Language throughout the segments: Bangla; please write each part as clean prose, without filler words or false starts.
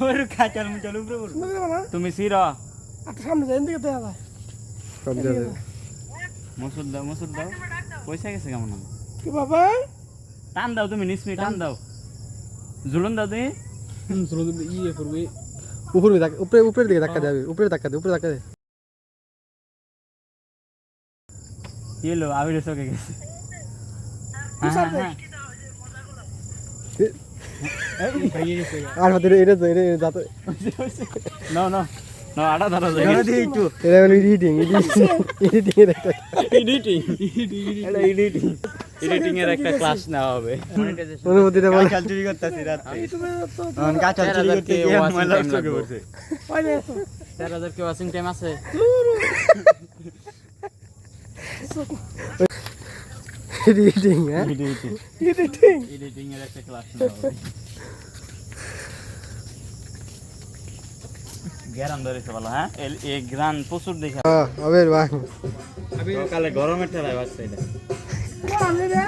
ওর কাঁচাল মুচাল উপরে পড়বে। সুন্দর দেবো না তুমি সির একটা সামনে যায় এদিকে দেখা যায় সব যাবে মসুর দাও পয়সা গেছে কেমন হবে? কি বাবা টান দাও তুমি নিসমি টান দাও ঝুলন দাও তুমি উপরের দিকে ধাক্কা দেবে উপরে ধাক্কা দে কি হলো আবির চোখে গেছে আর হাতে এটা তো এটা যাতে না না না আড়া ধরা যায় একটু এটা হলো এডিটিং এর একটা এডিটিং এর একটা ক্লাস নেওয়া হবে অনুমতিটা বলে কাঁচাল চুরি করতেছি রাতে ইউটিউবে তো কাঁচাল চুরি করতে গিয়ে ময়লা চোখে পড়ছে হয় না তো 4000 কি ওয়াচিং টাইম আছে এডিটিং হ্যাঁ এডিটিং এর একটা ক্লাস নেওয়া হবে গ্যারাম ধরেছে বলো হ্যাঁ এই গ্রান প্রচুর দেখা আবের ভাই সকালে গরমের ঠেলায় বাচ্চা এটা আমি রে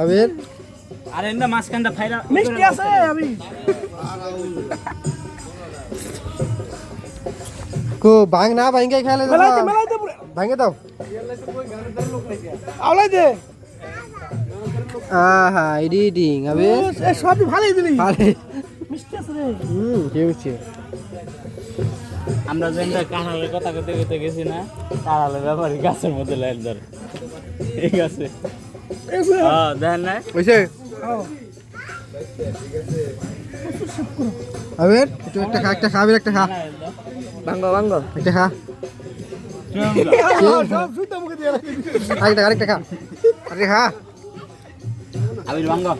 আবের আরে এন্ডা মাঝখানটা ফাইরা মিষ্টি আছে আমি কো ভাঙ না ভাঙে খেলে মেলাইতে পুরো ভাঙে দাও আওলাই দে আহা এডিটিং আবে এ সবই ভালোই দিলি আরে মিষ্টি আছে রে কি হচ্ছে আমরা যেটা কাঁঠালের কথা করতে করতে গেছি না কাঁঠালের ব্যাপারে গাছের মধ্যে লাইন ধরে ঠিক আছে এসে হ্যাঁ দেখেন না হইছে আও আবের একটু একটা খা আবের একটা খা ভাঙ্গো একটা খা সব সুতা মুখে দিয়ে রাখি আরেকটা খা আরে খা আবির ভাঙ্গো